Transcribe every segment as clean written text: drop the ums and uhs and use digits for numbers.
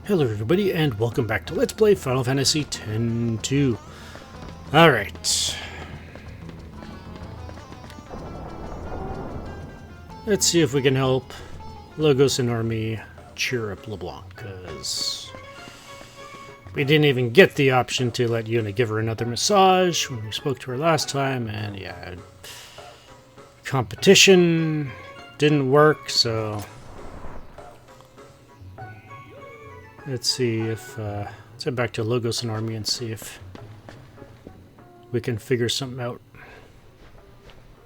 Hello everybody and welcome back to Let's Play Final Fantasy X-2. Alright. Let's see if we can help Logos and Army cheer up LeBlanc, because we didn't even get the option to let Yuna give her another massage when we spoke to her last time, and yeah, competition didn't work, so let's see if, let's head back to Logos and Army and see if we can figure something out.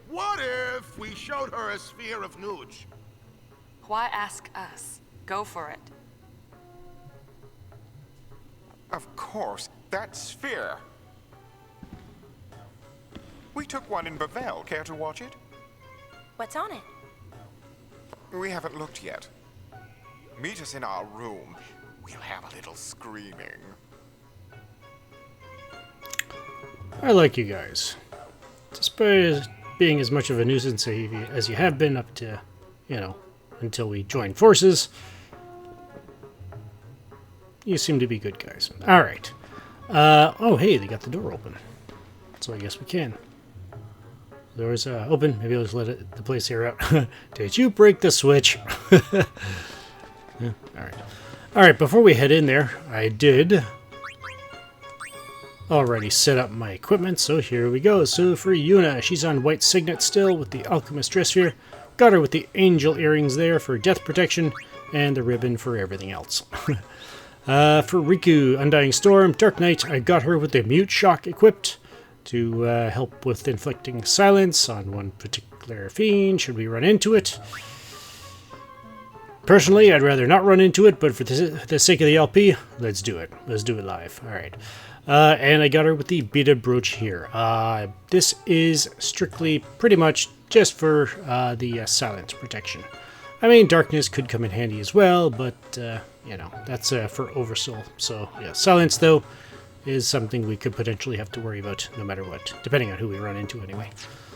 What if we showed her a sphere of Nooch? Why ask us? Go for it. Of course, that sphere. We took one in Bavel. Care to watch it? What's on it? We haven't looked yet. Meet us in our room. We'll have a little screaming. I like you guys. Despite being as much of a nuisance as you have been up to, you know, until we joined forces, you seem to be good guys. Alright. Oh, hey, they got the door open. So I guess we can. The door's open. Maybe I'll just let the place air out. Did you break the switch? Yeah, alright. Alright, before we head in there, I did already set up my equipment, so here we go. So for Yuna, she's on white signet still with the alchemist dress sphere. Got her with the angel earrings there for death protection, and the ribbon for everything else. For Riku, Undying Storm, Dark Knight, I got her with the mute shock equipped to help with inflicting silence on one particular fiend should we run into it. Personally, I'd rather not run into it, but for the sake of the LP, let's do it. Let's do it live. Alright. And I got her with the beaded brooch here. This is strictly pretty much just for the silence protection. I mean, darkness could come in handy as well, but, you know, that's for Oversoul. So, yeah, silence, though, is something we could potentially have to worry about no matter what, depending on who we run into anyway.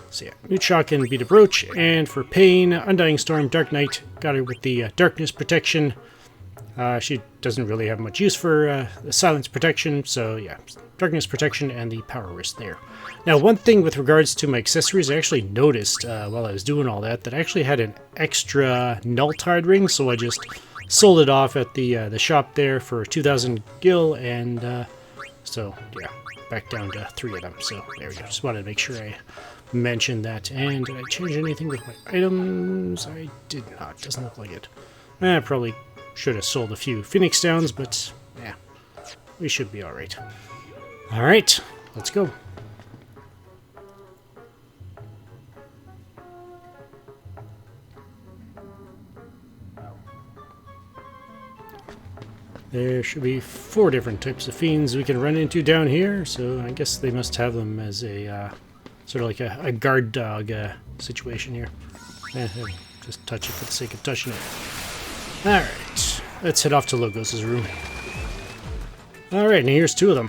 So yeah, Mute Shock and Beat a Brooch, and for Pain, Undying Storm, Dark Knight, got her with the Darkness Protection. She doesn't really have much use for the Silence Protection, so yeah, Darkness Protection and the Power Wrist there. Now, one thing with regards to my accessories, I actually noticed while I was doing all that I actually had an extra Null Tide ring, so I just sold it off at the shop there for 2,000 gil, and so yeah, back down to 3 of them, so there we go. Just wanted to make sure I mention that. And did I change anything with my items? I did not. Doesn't look like it. I probably should have sold a few Phoenix Downs, but yeah, we should be alright. Alright, let's go. There should be 4 different types of fiends we can run into down here, so I guess they must have them as a sort of like a guard dog situation here. Just touch it for the sake of touching it. Alright, let's head off to Logos' room. Alright, and here's 2 of them.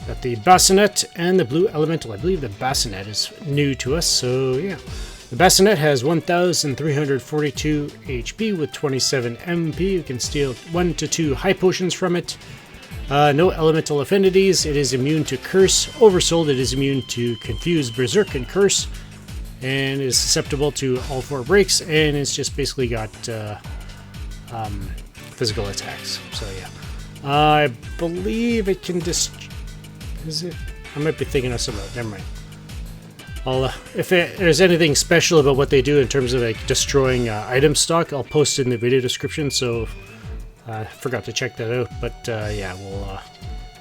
Got the Bassinet and the Blue Elemental. I believe the Bassinet is new to us, so yeah. The Bassinet has 1,342 HP with 27 MP. You can steal 1 to 2 high potions from it. No elemental affinities. It is immune to Curse. Oversouled, it is immune to Confuse, Berserk, and Curse. And it is susceptible to all 4 breaks. And it's just basically got physical attacks. So yeah. I believe it can is it? I might be thinking of something. Never mind. If there's anything special about what they do in terms of like destroying item stock, I'll post it in the video description. So I forgot to check that out, but yeah, we'll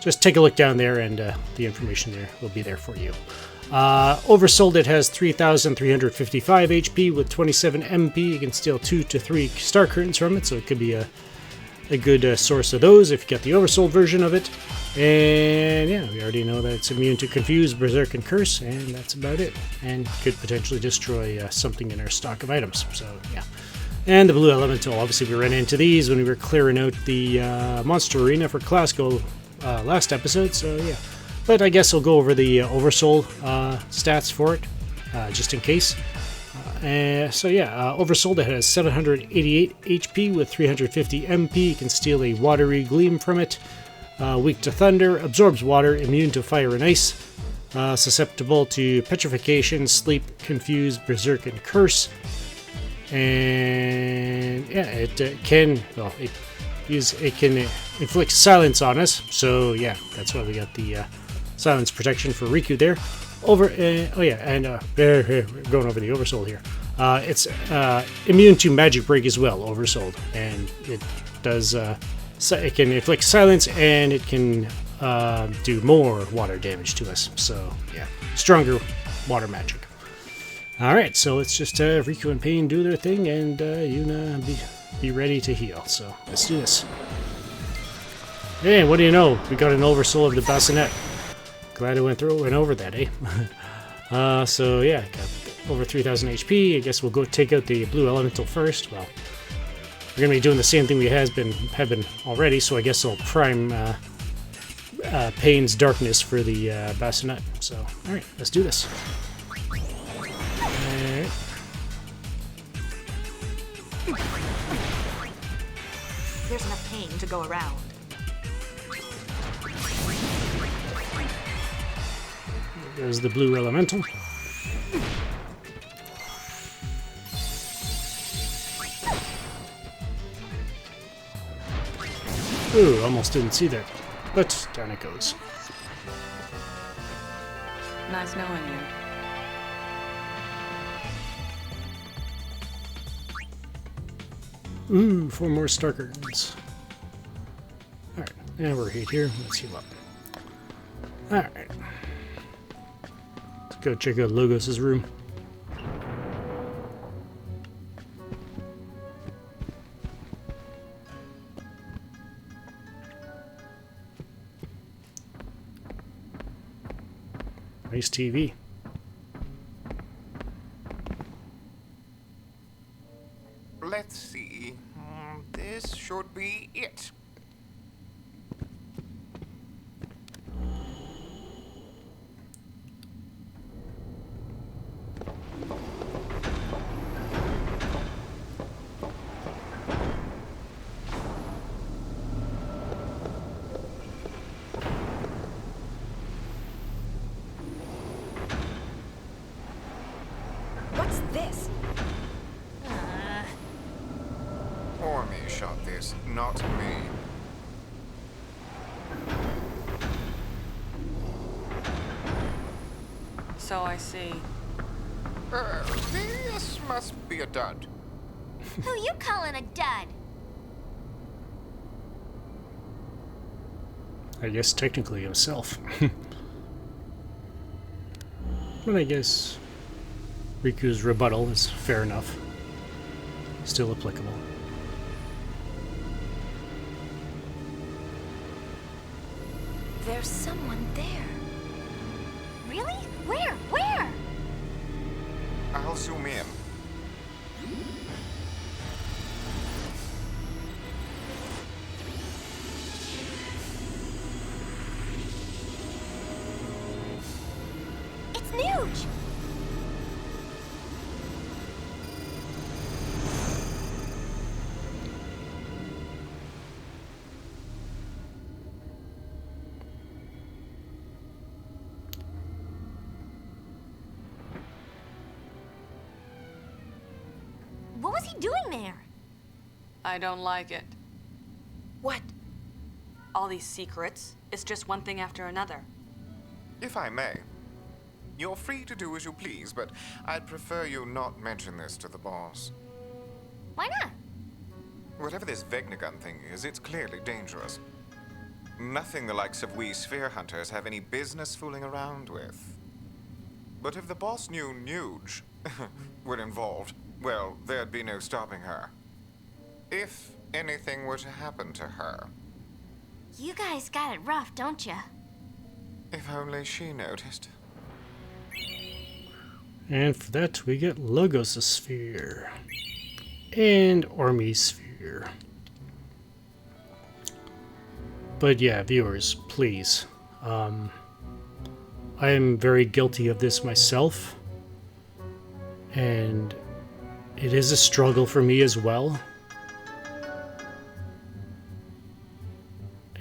just take a look down there, and the information there will be there for you. Oversouled, it has 3,355 HP with 27 MP. You can steal 2 to 3 star curtains from it, so it could be a good source of those if you get the Oversouled version of it. And yeah, we already know that it's immune to Confuse, Berserk, and Curse, and that's about it. And could potentially destroy something in our stock of items, so yeah. And the Blue Elemental, obviously we ran into these when we were clearing out the Monster Arena for Classical last episode, so yeah. But I guess I'll go over the Oversoul stats for it, just in case. So yeah, Oversouled, it has 788 HP with 350 MP. You can steal a watery gleam from it. Weak to thunder, absorbs water, immune to fire and ice. Susceptible to petrification, sleep, confuse, berserk, and curse. And yeah, it can inflict silence on us. So yeah, that's why we got the silence protection for Riku there. Going over the Oversouled here. It's immune to magic break as well, Oversouled, and it does. It can inflict silence, and it can do more water damage to us. So yeah, stronger water magic. All right, so let's just Riku and Pain do their thing, and Yuna be ready to heal. So let's do this. Hey, what do you know? We got an Oversouled Bascinet. Glad I went over that, eh? So yeah, got over 3,000 HP. I guess we'll go take out the blue elemental first. Well, we're gonna be doing the same thing we have been already, so I guess I'll prime Pain's darkness for the Bascinet. So all right, let's do this. Alright. There's enough pain to go around. There's the blue elemental. Ooh, almost didn't see that. But down it goes. Nice knowing you. Ooh, 4 more star curtains. Alright, and we're here. Let's heal up. Alright. Let's go check out Logos' room. Nice TV. Let's see. This should be it. What's this? Ormy shot this, not me. So I see. This must be a dud. Who you calling a dud? I guess technically himself. But I guess Riku's rebuttal is fair enough. Still applicable. There's someone there. Really? Where? Where? I'll zoom in. It's Nuge! What was he doing there? I don't like it. What? All these secrets. It's just one thing after another. If I may, you're free to do as you please, but I'd prefer you not mention this to the boss. Why not? Whatever this Vegnagun thing is, it's clearly dangerous. Nothing the likes of we sphere hunters have any business fooling around with. But if the boss knew Nuge were involved, well, there'd be no stopping her. If anything were to happen to her. You guys got it rough, don't ya? If only she noticed. And for that, we get Logos' Sphere. And Ormy's Sphere. But yeah, viewers, please. I am very guilty of this myself. And It is a struggle for me as well.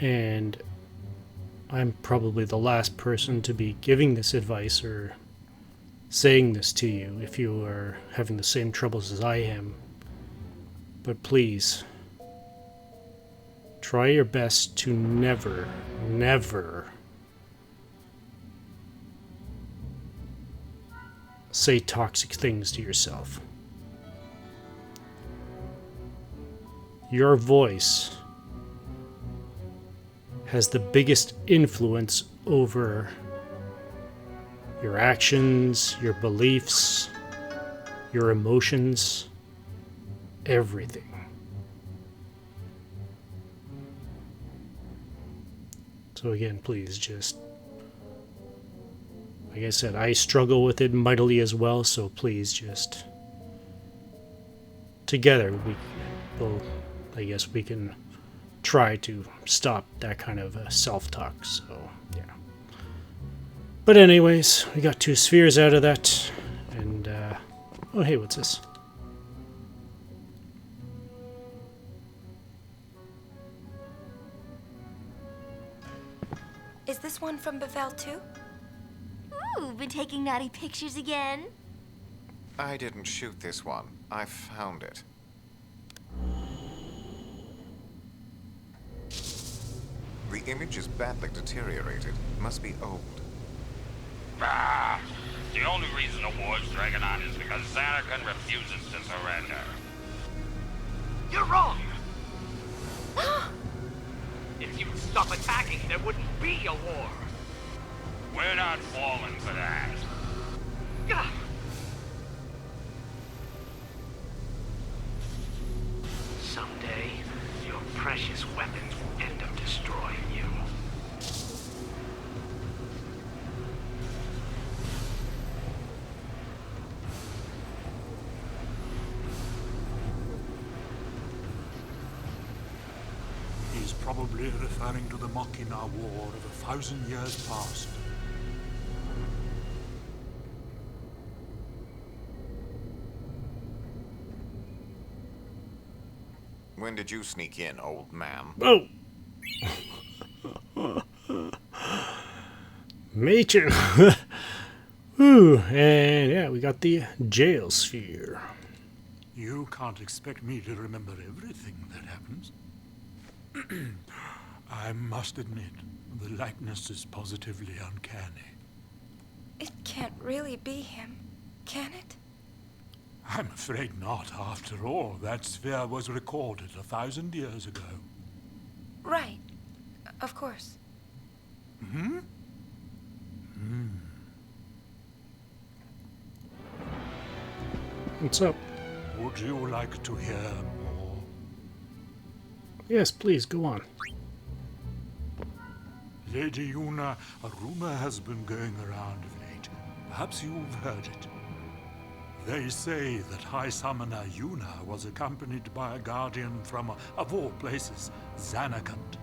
And I'm probably the last person to be giving this advice or saying this to you if you are having the same troubles as I am. But please, try your best to never, never say toxic things to yourself. Your voice has the biggest influence over your actions, your beliefs, your emotions, everything. So again, please just, like I said, I struggle with it mightily as well, so please just, together I guess we can try to stop that kind of self-talk, so yeah. But anyways, we got 2 spheres out of that, and oh hey, what's this? Is this one from Bevel too? Ooh, been taking naughty pictures again? I didn't shoot this one. I found it. The image is badly deteriorated. Must be old. Ah, the only reason the war's dragging on is because Xanarkand refuses to surrender. You're wrong! If you'd stop attacking, there wouldn't be a war. We're not falling for that. Gah! Someday, your precious weapons will end up destroying you. He's probably referring to the Machina War of 1,000 years past. When did you sneak in, old man? Oh! Matron! Whew, and yeah, we got the jail sphere. You can't expect me to remember everything that happens. I must admit, the likeness is positively uncanny. It can't really be him, can it? I'm afraid not. After all, that sphere was recorded 1,000 years ago. Right. Of course. Hmm? What's up? Would you like to hear more? Yes, please, go on. Lady Yuna, a rumor has been going around of late. Perhaps you've heard it. They say that High Summoner Yuna was accompanied by a guardian from, of all places, Xanarkand.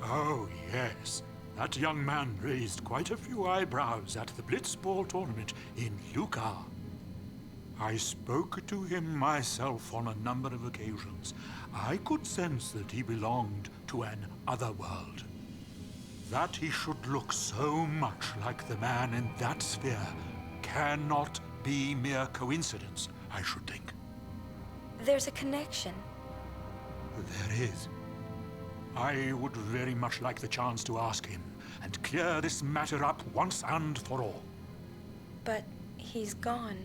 Oh, yes. That young man raised quite a few eyebrows at the Blitzball tournament in Luka. I spoke to him myself on a number of occasions. I could sense that he belonged to an other world. That he should look so much like the man in that sphere cannot be mere coincidence, I should think. There's a connection. There is. I would very much like the chance to ask him and clear this matter up once and for all. But he's gone.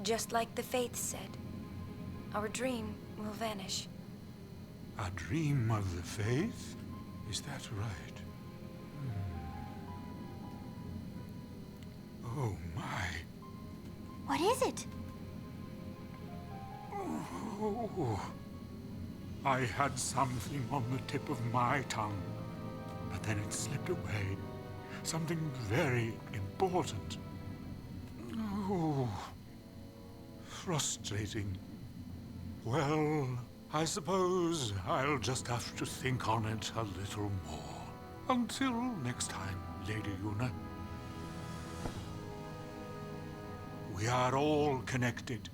Just like the Faith said. Our dream will vanish. A dream of the Faith? Is that right? Oh my. What is it? Oh. I had something on the tip of my tongue, but then it slipped away. Something very important. Oh. Frustrating. Well, I suppose I'll just have to think on it a little more. Until next time, Lady Yuna. We are all connected.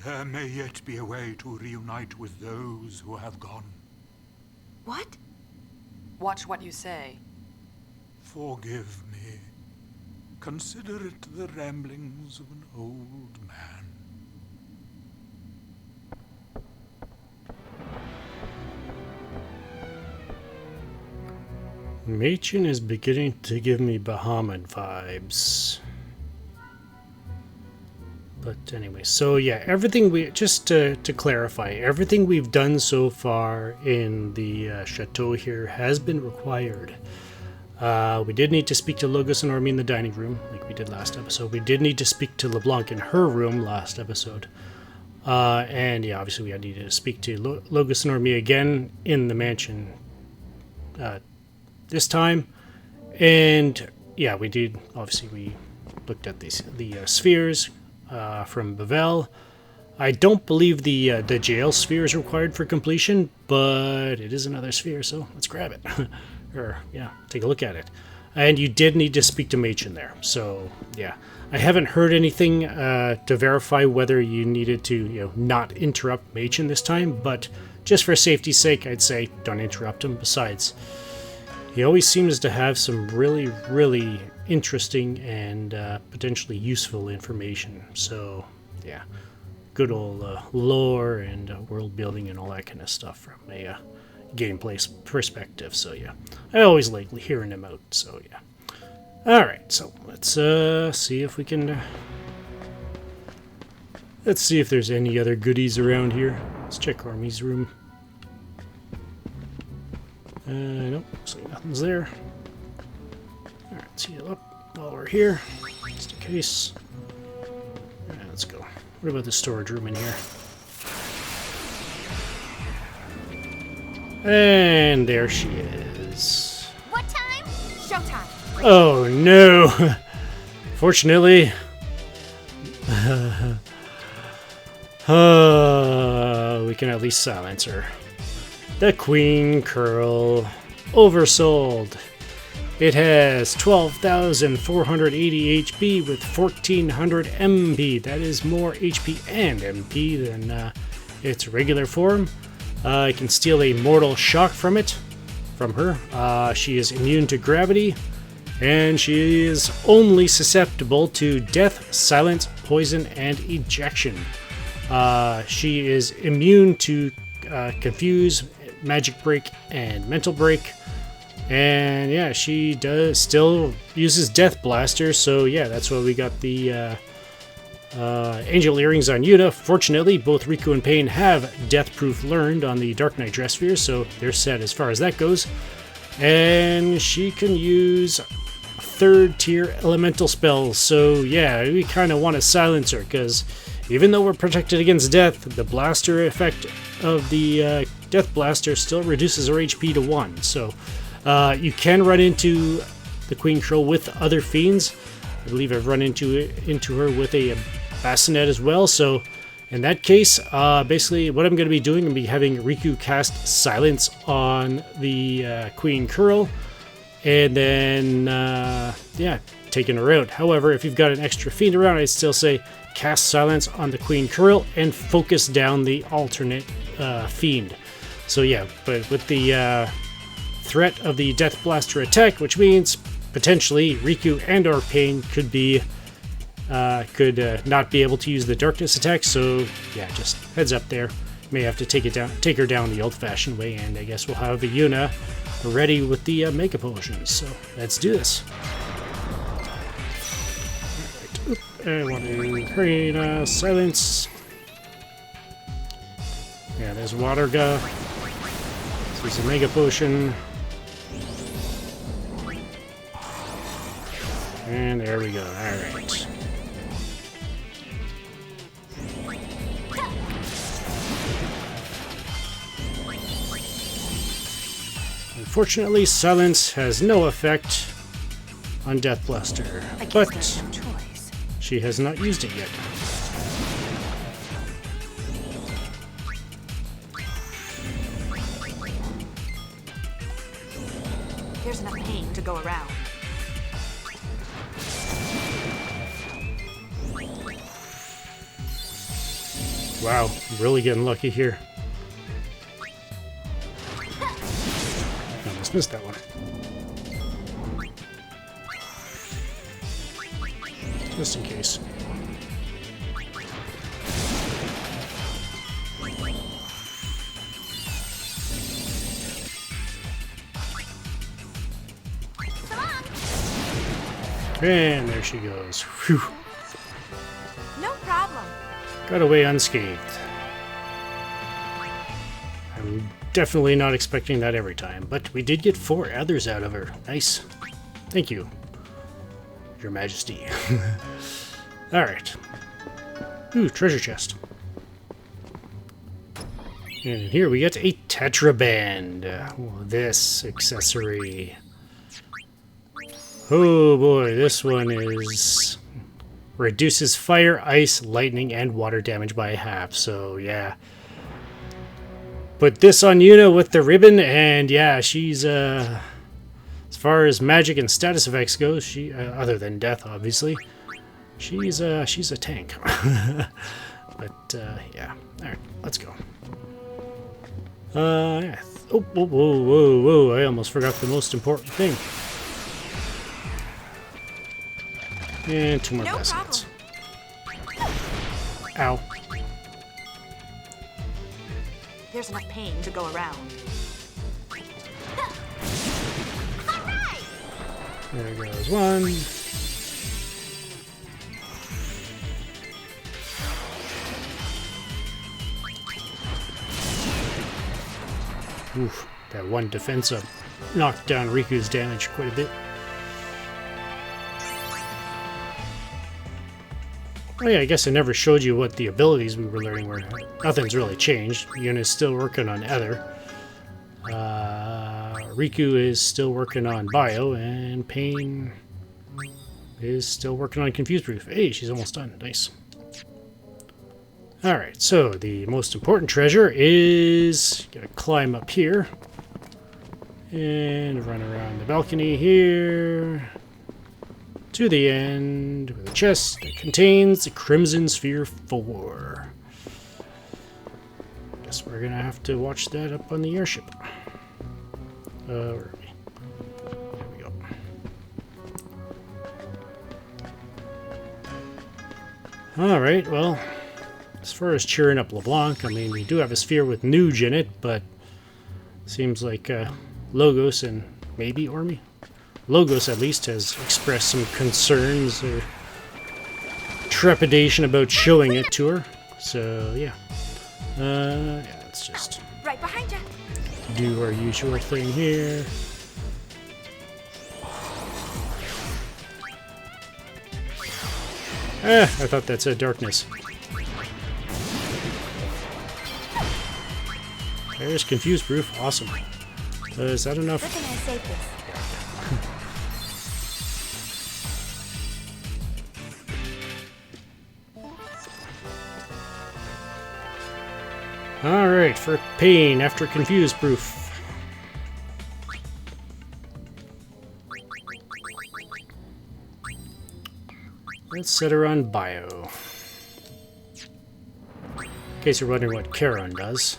There may yet be a way to reunite with those who have gone. What? Watch what you say. Forgive me. Consider it the ramblings of an old man. Machin is beginning to give me Bahamut vibes. But anyway, so yeah, everything just to clarify, everything we've done so far in the chateau here has been required. We did need to speak to Logos and Ormi in the dining room, like we did last episode. We did need to speak to LeBlanc in her room last episode. And yeah, obviously we needed to speak to Logos and Ormi again in the mansion this time. And yeah, we did, obviously we looked at the spheres from Bavel. I don't believe the jail sphere is required for completion, but it is another sphere, so let's grab it. Or, yeah, take a look at it. And you did need to speak to Machin there, so, yeah. I haven't heard anything to verify whether you needed to, not interrupt Machin this time, but just for safety's sake, I'd say don't interrupt him. Besides, he always seems to have some really, really interesting and potentially useful information. So, yeah, good old lore and world building and all that kind of stuff from a gameplay perspective. So, yeah, I always like hearing him out. So, yeah. Alright, so let's see if we can... let's see if there's any other goodies around here. Let's check Army's room. Nope, looks like nothing's there. Alright, let's heal up while we're here, just in case. Alright, let's go. What about the storage room in here? And there she is. What time? Showtime. Oh no! Fortunately, we can at least silence her. The Queen Curl. Oversouled. It has 12,480 HP with 1,400 MP. That is more HP and MP than its regular form. I can steal a mortal shock from her. She is immune to gravity, and she is only susceptible to death, silence, poison, and ejection. She is immune to confuse, magic break, and mental break. And yeah, she still uses Death Blaster, so yeah, that's why we got the Angel Earrings on Yuna. Fortunately, both Riku and Pain have Death Proof learned on the Dark Knight Dress Sphere, so they're set as far as that goes. And she can use third tier elemental spells, so yeah, we kind of want to silence her, because even though we're protected against death, the blaster effect of the Death Blaster still reduces her HP to 1, so you can run into the Queen Crow with other fiends. I believe I've run into her with a Bassinet as well, so in that case, basically what I'm going to be doing, I'm going to be having Riku cast Silence on the Queen Curl, and then, yeah, taking her out. However, if you've got an extra fiend around, I'd still say cast Silence on the Queen Curl and focus down the alternate fiend. So yeah, but with the threat of the Death Blaster attack, which means potentially Riku and or Pain could not be able to use the darkness attack, so yeah, just heads up there. May have to take her down the old-fashioned way, and I guess we'll have Yuna ready with the Mega Potions. So let's do this. Alright, I want to create silence. Yeah, there's Waterga. There's a Mega Potion. And there we go. Alright. Unfortunately, Silence has no effect on Death Blaster, but she has not used it yet. There's enough pain to go around. Wow, really getting lucky here. Almost missed that one. Just in case. And there she goes. Whew. No problem. Got away unscathed. I'm definitely not expecting that every time, but we did get 4 others out of her. Nice. Thank you, Your Majesty. Alright. Ooh, treasure chest. And here we get a tetraband. This accessory. Oh boy, this one is... reduces fire, ice, lightning, and water damage by half, so yeah. Put this on Yuna with the ribbon, and yeah, she's, as far as magic and status effects go, she, other than death, obviously, she's a tank. But, yeah. Alright, let's go. Yeah. Oh, whoa, whoa, whoa, whoa, I almost forgot the most important thing. And 2 more bassinets. Ow. There's enough pain to go around. There goes one. Oof, that one defense up knocked down Riku's damage quite a bit. Oh yeah, I guess I never showed you what the abilities we were learning were. Nothing's really changed. Yuna's still working on Ether. Riku is still working on Bio, and Pain is still working on Confuse Proof. Hey, she's almost done. Nice. Alright, so the most important treasure is... gotta climb up here. And run around the balcony here. To the end with a chest that contains the Crimson Sphere 4. Guess we're gonna have to watch that up on the airship. Where are we? There we go. Alright, well, as far as cheering up LeBlanc, I mean, we do have a sphere with Nuge in it, but seems like Logos and maybe Ormi? Logos, at least, has expressed some concerns or trepidation about showing it to her. So, yeah. Yeah, let's just Right behind you. do our usual thing here. I thought that said darkness. There's Confuse Proof. Awesome. Is that enough? Where can I save this? Alright, for Pain after Confuse Proof. Let's set her on Bio. In case you're wondering what Charon does.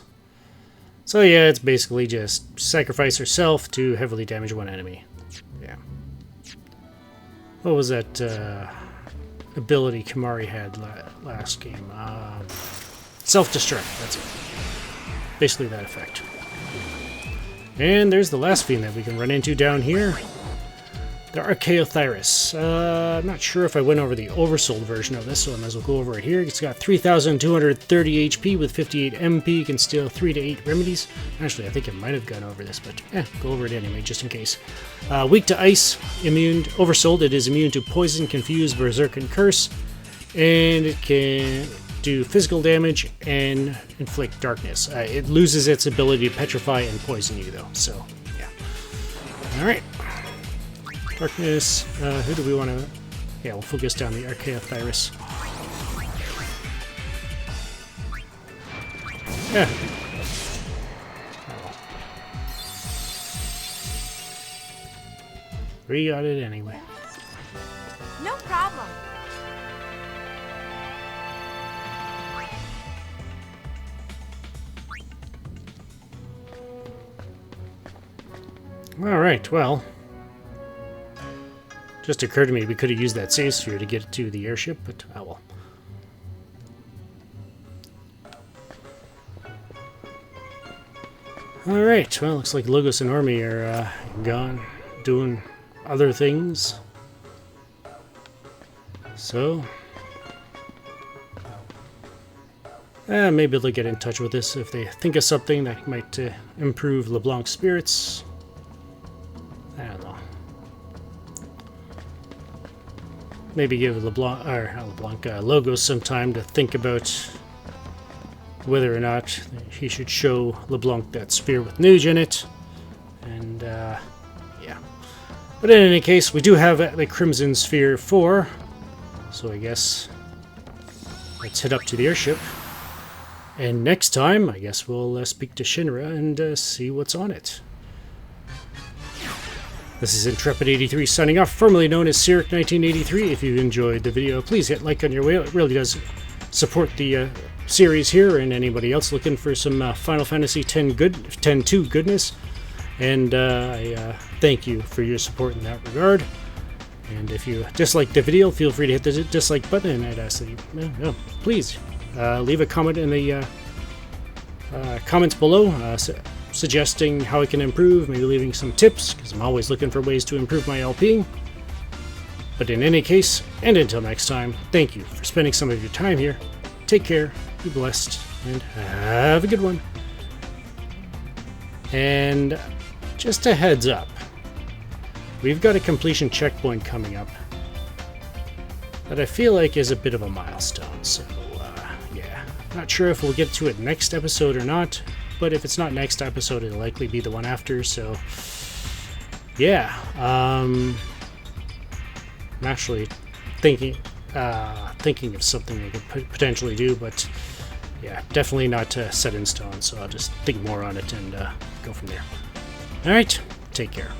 So yeah, it's basically just sacrifice herself to heavily damage one enemy. Yeah. What was that ability Kamari had last game? Self-destruct, that's it. Basically that effect. And there's the last fiend that we can run into down here. The Archaeothyris. I'm not sure if I went over the oversold version of this, so I might as well go over it here. It's got 3,230 HP with 58 MP. You can steal 3 to 8 remedies. Actually, I think I might have gone over this, but go over it anyway, just in case. Weak to ice, immune. Oversold, it is immune to poison, confuse, berserk, and curse. And it can do physical damage and inflict darkness. It loses its ability to petrify and poison you, though, so yeah. Alright. Darkness, who do we want to... Yeah, we'll focus down the Archaeothyris. Yeah. Oh. We got it anyway. No problem. Alright, well. Just occurred to me we could have used that save sphere to get to the airship, but oh well. Alright, well, looks like Logos and Ormy are gone, doing other things. So, maybe they'll get in touch with us if they think of something that might improve LeBlanc's spirits. I don't know. Maybe give Logos some time to think about whether or not he should show LeBlanc that sphere with Nuge in it. And, yeah. But in any case, we do have the Crimson Sphere 4. So I guess let's head up to the airship. And next time, I guess we'll speak to Shinra and see what's on it. This is Intrepid83 signing off, formerly known as Cyric1983. If you enjoyed the video, please hit like on your way. It really does support the series here and anybody else looking for some Final Fantasy X-2 goodness. And I thank you for your support in that regard. And if you dislike the video, feel free to hit the dislike button, and I'd ask that you, please leave a comment in the comments below, suggesting how I can improve, maybe leaving some tips, because I'm always looking for ways to improve my LPing. But in any case, and until next time, thank you for spending some of your time here. Take care, be blessed, and have a good one. And just a heads up, we've got a completion checkpoint coming up that I feel like is a bit of a milestone, so yeah. Not sure if we'll get to it next episode or not, but if it's not next episode, it'll likely be the one after, so yeah. I'm actually thinking of something I could potentially do, but yeah, definitely not set in stone, so I'll just think more on it and go from there. Alright, take care.